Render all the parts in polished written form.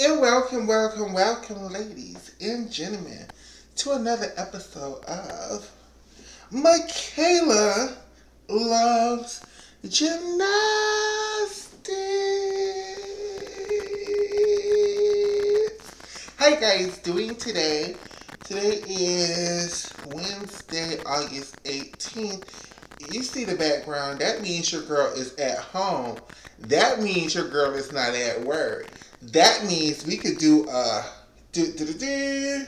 And welcome, ladies and gentlemen, to another episode of Michaela Loves Gymnastics. How you guys doing today? Today is Wednesday, August 18th. You see the background, that means your girl is at home. That means your girl is not at work. That means we could do a BLuNT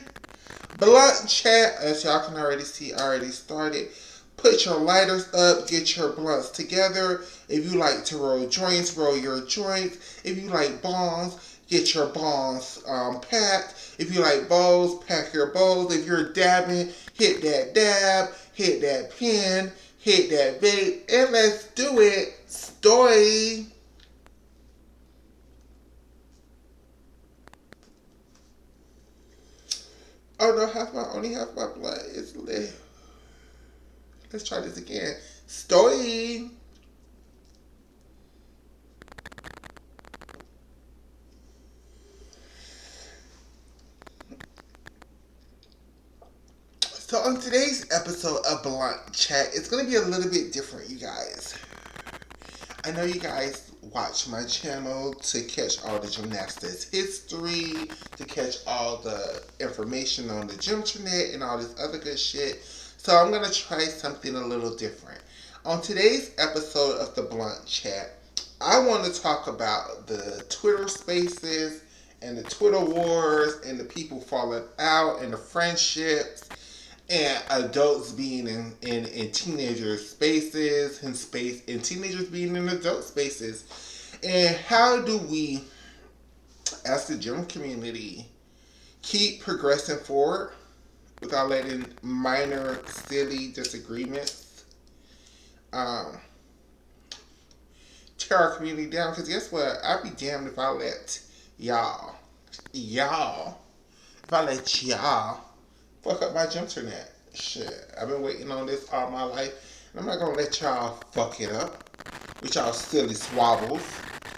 chat. As y'all can already see, already started. Put your lighters up, get your blunts together. If you like to roll joints, roll your joints. If you like bongs, get your bongs packed. If you like bowls, pack your bowls. If you're dabbing, hit that dab, hit that pen, hit that vape, and let's do it. Story. Oh no, only half my blood is lit. Let's try this again. Story. So on today's episode of BLuNT Chat, it's gonna be a little bit different, you guys. I know you guys watch my channel to catch all the gymnastics history, to catch all the information on the gymternet and all this other good shit. So I'm gonna try something a little different. On today's episode of the BLuNT Chat, I want to talk about the Twitter spaces and the Twitter wars and the people falling out and the friendships and adults being in teenager spaces and teenagers being in adult spaces. And how do we, as the gym community, keep progressing forward without letting minor, silly disagreements tear our community down? Because guess what? I'd be damned if I let y'all, if I let y'all fuck up my gymternet. Shit, I've been waiting on this all my life, and I'm not gonna let y'all fuck it up with y'all silly swabbles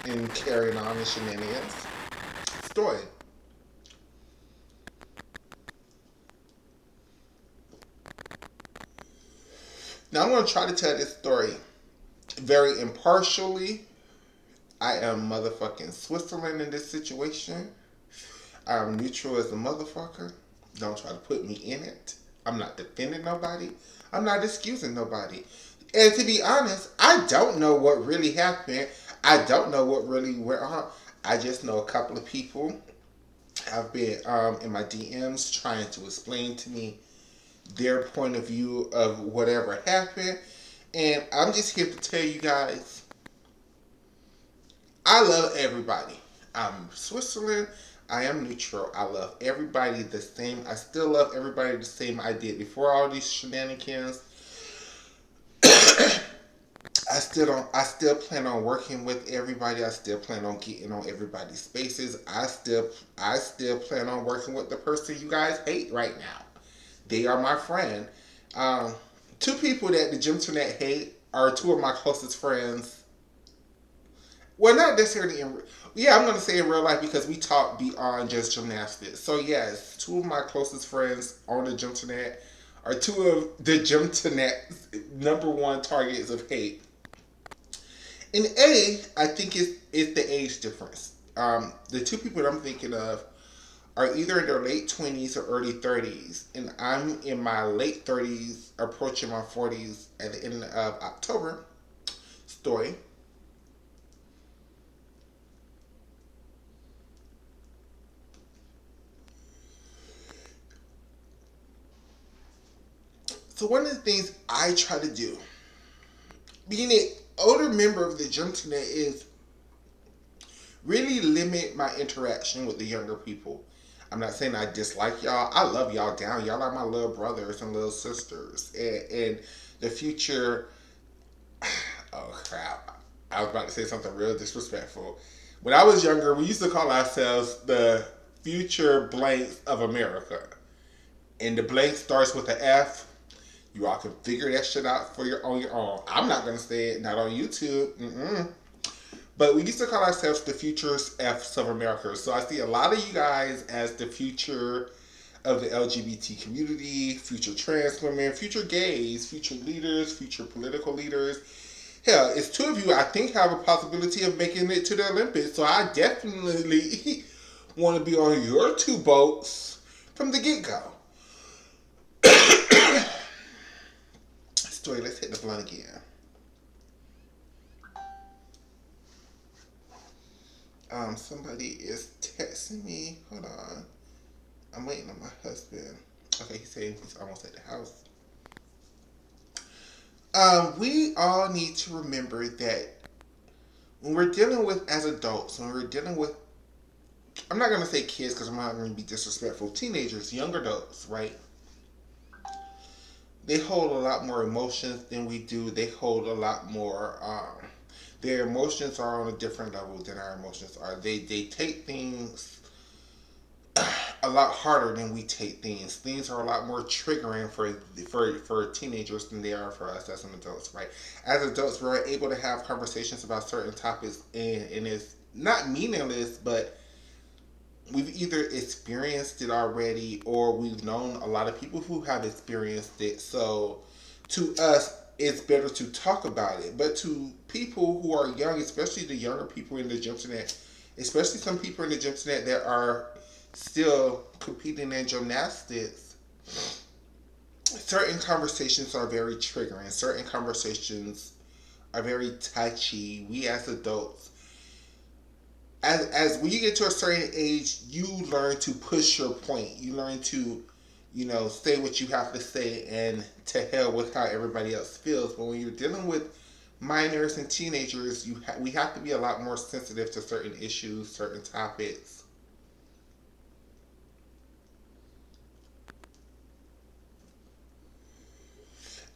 and carrying on the shenanigans. Story. Now I'm gonna try to tell this story very impartially. I am motherfucking Switzerland in this situation. I'm neutral as a motherfucker. Don't try to put me in it. I'm not defending nobody. I'm not excusing nobody. And to be honest, I don't know what really happened. I don't know what really went on. I just know a couple of people have been in my DMs trying to explain to me their point of view of whatever happened. And I'm just here to tell you guys, I love everybody. I'm Switzerland. I am neutral. I love everybody the same. I still love everybody the same I did before all these shenanigans. I still plan on working with everybody. I still plan on getting on everybody's spaces. I still plan on working with the person you guys hate right now. They are my friend. Two people that the gymternet hate are two of my closest friends. Well, not necessarily I'm going to say in real life because we talk beyond just gymnastics. So yes, two of my closest friends on the gymternet are two of the gymternet's number one targets of hate. In I think it's the age difference. The two people that I'm thinking of are either in their late 20s or early 30s, and I'm in my late 30s, approaching my 40s at the end of October. Story. So one of the things I try to do, being an older member of the gymternet, is really limit my interaction with the younger people. I'm not saying I dislike y'all. I love y'all down. Y'all are my little brothers and little sisters. And the future. Oh crap! I was about to say something real disrespectful. When I was younger, we used to call ourselves the future blanks of America, and the blank starts with an F. You all can figure that shit out on your own. I'm not gonna say it, not on YouTube. But we used to call ourselves the futures Fs of America. So I see a lot of you guys as the future of the LGBT community, future trans women, future gays, future leaders, future political leaders. Hell, it's two of you I think have a possibility of making it to the Olympics. So I definitely want to be on your two boats from the get go. Story, let's hit the blunt again. Somebody is texting me. Hold on. I'm waiting on my husband. Okay, he's saying he's almost at the house. We all need to remember that when we're dealing with, as adults, when we're dealing with, I'm not going to say kids because I'm not going to be disrespectful, teenagers, young adults, right? They hold a lot more emotions than we do. They hold a lot more, their emotions are on a different level than our emotions are. They take things a lot harder than we take things. Things are a lot more triggering for teenagers than they are for us as adults, right? As adults, we're able to have conversations about certain topics, and it's not meaningless, but we've either experienced it already or we've known a lot of people who have experienced it. So to us, it's better to talk about it. But to people who are young, especially the younger people in the gym internet, especially some people in the gym internet that are still competing in gymnastics, certain conversations are very triggering. Certain conversations are very touchy. We as adults, as when you get to a certain age, you learn to push your point. You learn to, say what you have to say, and to hell with how everybody else feels. But when you're dealing with minors and teenagers, we have to be a lot more sensitive to certain issues, certain topics.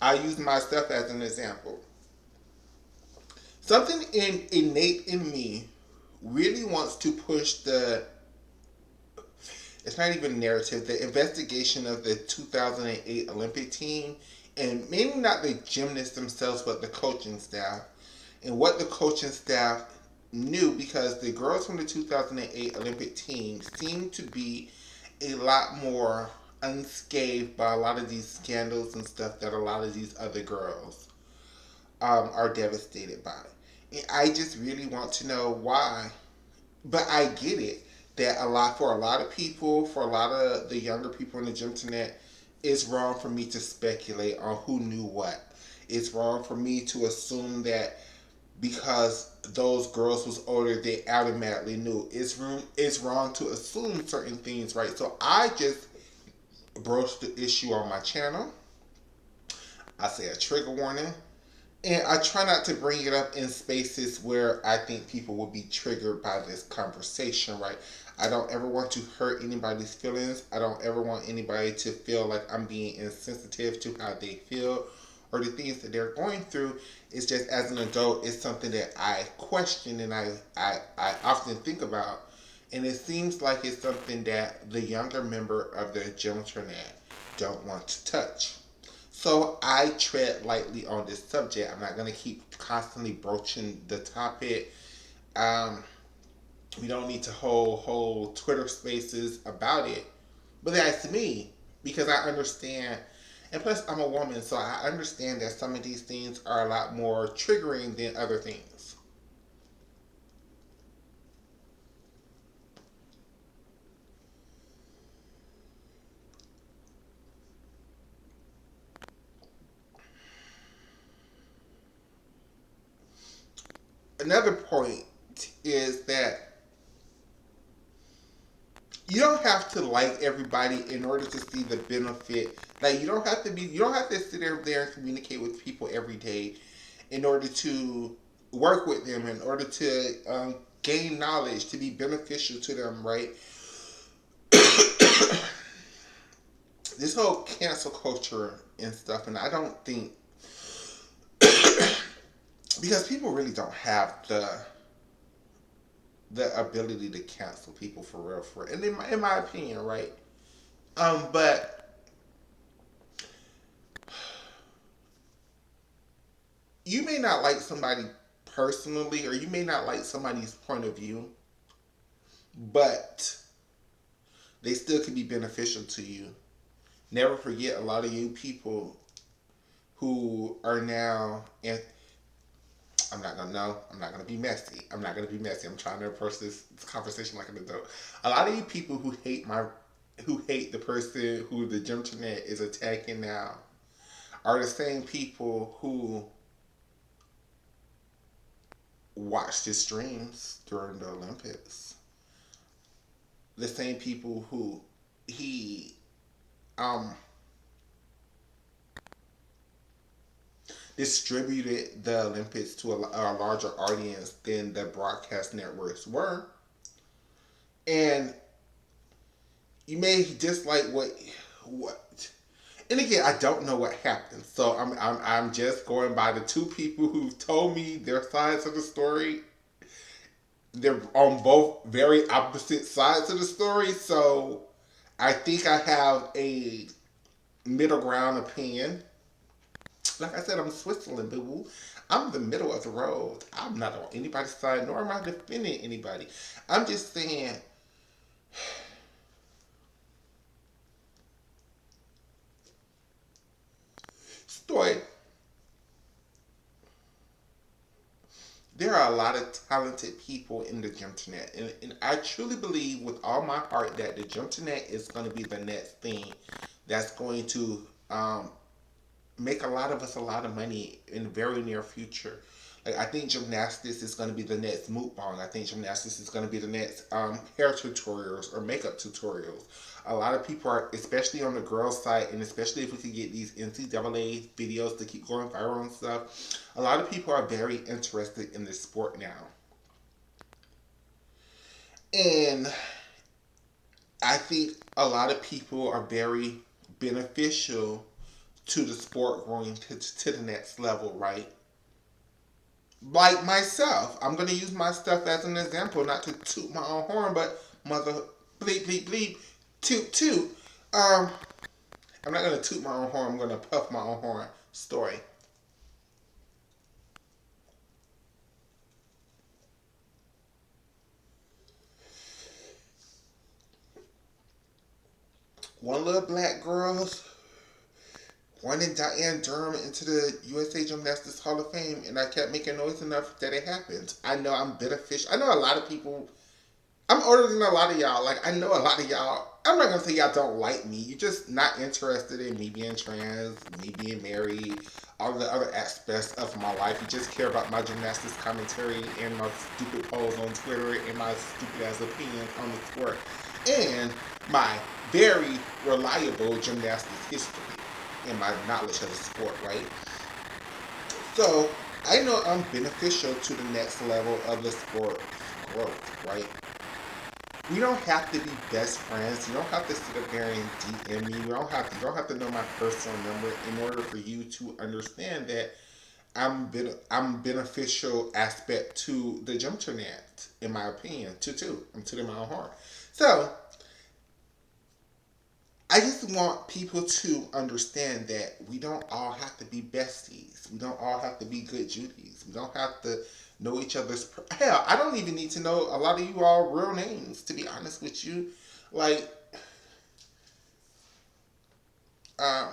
I use myself as an example. Something innate in me really wants to push it's not even narrative, the investigation of the 2008 Olympic team, and maybe not the gymnasts themselves, but the coaching staff, and what the coaching staff knew, because the girls from the 2008 Olympic team seemed to be a lot more unscathed by a lot of these scandals and stuff that a lot of these other girls are devastated by. And I just really want to know why. But I get it that for a lot of people, for a lot of the younger people in the gym internet, it's wrong for me to speculate on who knew what. It's wrong for me to assume that because those girls was older, they automatically knew. It's wrong to assume certain things, right? So I just broached the issue on my channel. I say a trigger warning. And I try not to bring it up in spaces where I think people will be triggered by this conversation, right? I don't ever want to hurt anybody's feelings. I don't ever want anybody to feel like I'm being insensitive to how they feel or the things that they're going through. It's just, as an adult, it's something that I question and I often think about. And it seems like it's something that the younger member of the gym internet don't want to touch. So I tread lightly on this subject. I'm not going to keep constantly broaching the topic. Um, we don't need to hold whole Twitter spaces about it. But that's me, because I understand, and plus I'm a woman, so I understand that some of these things are a lot more triggering than other things. Another point is that you don't have to like everybody in order to see the benefit. Like, you don't have to sit there and communicate with people every day in order to work with them, in order to gain knowledge, to be beneficial to them, right? This whole cancel culture and stuff, and I don't think, because people really don't have the ability to cancel people for real, and in my opinion, right? But you may not like somebody personally, or you may not like somebody's point of view, but they still can be beneficial to you. Never forget a lot of you people who are now, and I'm not gonna be messy. I'm not gonna be messy. I'm trying to approach this conversation like an adult. A lot of you people who hate the person who the internet is attacking now are the same people who watched his streams during the Olympics. The same people who he um distributed the Olympics to a larger audience than the broadcast networks were. And you may dislike what and again, I don't know what happened. So I'm just going by the two people who told me their sides of the story. They're on both very opposite sides of the story. So I think I have a middle ground opinion. Like I said, I'm Switzerland, boo boo. I'm the middle of the road. I'm not on anybody's side, nor am I defending anybody. I'm just saying, story. There are a lot of talented people in the internet, and I truly believe with all my heart that the internet is going to be the next thing that's going to make a lot of us a lot of money in the very near future. Like I think gymnastics is going to be the next mukbang. I think gymnastics is going to be the next hair tutorials or makeup tutorials. A lot of people are, especially on the girls' side, and especially if we could get these NCAA videos to keep going viral and stuff. A lot of people are very interested in this sport now, and I think a lot of people are very beneficial to the sport growing to the next level, right? Like myself, I'm gonna use my stuff as an example, not to toot my own horn, but mother bleep bleep bleep toot toot. Um, I'm not gonna toot my own horn. I'm gonna puff my own horn. Story. One little black girls wanted Diane Durham into the USA Gymnastics Hall of Fame, and I kept making noise enough that it happened. I know I'm beneficial. I know a lot of people. I'm older than a lot of y'all. Like I know a lot of y'all. I'm not gonna say y'all don't like me. You're just not interested in me being trans, me being married, all the other aspects of my life. You just care about my gymnastics commentary and my stupid polls on Twitter and my stupid ass opinions on the sport and my very reliable gymnastics history and my knowledge of the sport, right? So I know I'm beneficial to the next level of the sport growth, right? We don't have to be best friends. You don't have to sit up there and DM me. You don't have to know my personal number in order for you to understand that I'm beneficial aspect to the internet, in my opinion. I'm tooting my own horn. So I just want people to understand that we don't all have to be besties. We don't all have to be good Judies. We don't have to know each other's. Hell, I don't even need to know a lot of you all real names, to be honest with you. Like, um,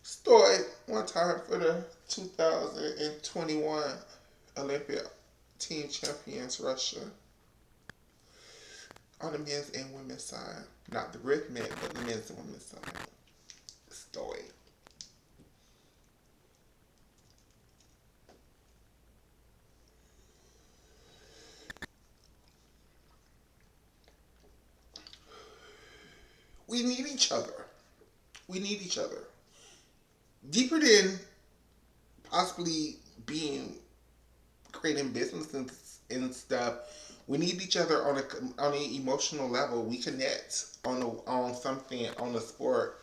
story one time for the 2021 Olympia team champions Russia on the men's and women's side. Not the red men, but the men's and women's side. Story. We need each other. We need each other. Deeper than possibly being creating businesses and stuff, we need each other on an emotional level. We connect on something on a sport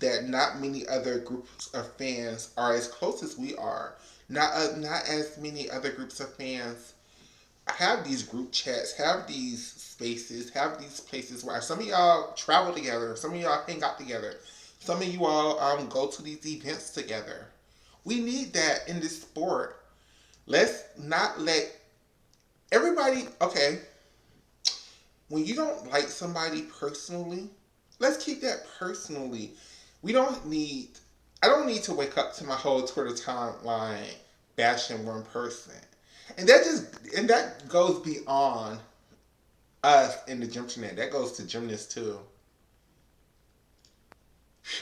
that not many other groups of fans are as close as we are. Not as many other groups of fans have these group chats, have these spaces, have these places where some of y'all travel together, some of y'all hang out together, some of you all go to these events together. We need that in this sport. Let's not let everybody, okay, when you don't like somebody personally, let's keep that personally. We don't need, I don't need to wake up to my whole Twitter timeline bashing one person. And that goes beyond us in the gym internet. That goes to gymnasts too.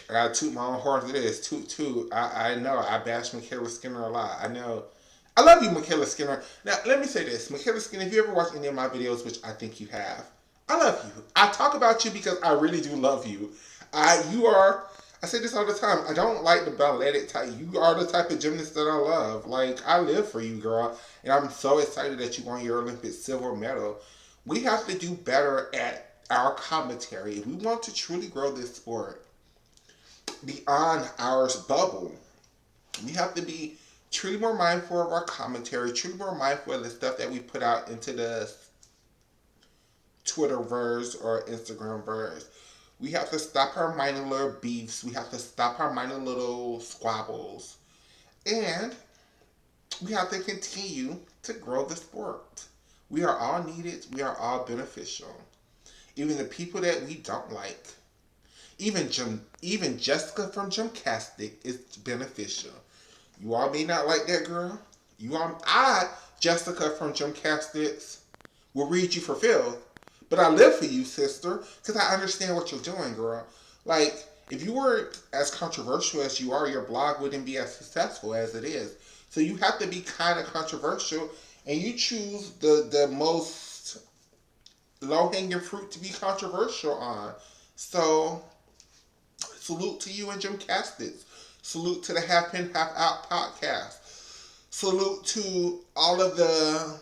I gotta toot my own horn to this. Toot toot. I know I bash Michaela Skinner a lot. I know. I love you, Michaela Skinner. Now let me say this. Michaela Skinner, if you ever watched any of my videos, which I think you have, I love you. I talk about you because I really do love you. You are, I say this all the time. I don't like the balletic type. You are the type of gymnast that I love. Like, I live for you, girl. And I'm so excited that you won your Olympic silver medal. We have to do better at our commentary. If we want to truly grow this sport beyond our bubble, we have to be truly more mindful of our commentary, truly more mindful of the stuff that we put out into the Twitterverse or Instagramverse. We have to stop our minor little beefs. We have to stop our minor little squabbles. And we have to continue to grow the sport. We are all needed. We are all beneficial. Even the people that we don't like. Even Jessica from Gymnastics is beneficial. You all may not like that girl. Jessica from Gymnastics, will read you for filth. But I live for you, sister, because I understand what you're doing, girl. Like, if you were as controversial as you are, your blog wouldn't be as successful as it is. So you have to be kind of controversial, and you choose the most low-hanging fruit to be controversial on. So, salute to you and Gymnastics. Salute to the Half In, Half Out podcast. Salute to all of the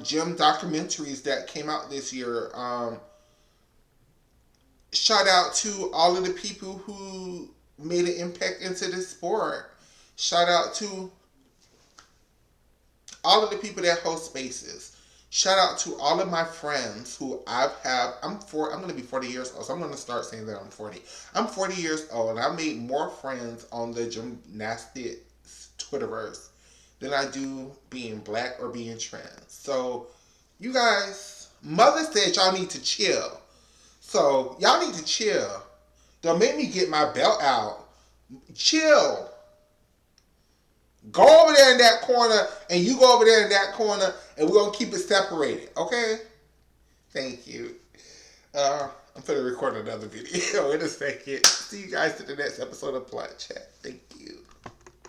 gym documentaries that came out this year. Shout out to all of the people who made an impact into this sport. Shout out to all of the people that host spaces. Shout out to all of my friends who I'm going to be 40 years old, so I'm going to start saying that I'm 40. I'm 40 years old, and I made more friends on the gymnastics Twitterverse than I do being black or being trans. So, you guys, Mother said y'all need to chill. So, y'all need to chill. Don't make me get my belt out. Chill. Go over there in that corner, and you go over there in that corner, and we're going to keep it separated, okay? Thank you. I'm going to record another video in a second. See you guys in the next episode of BLuNT Chat. Thank you.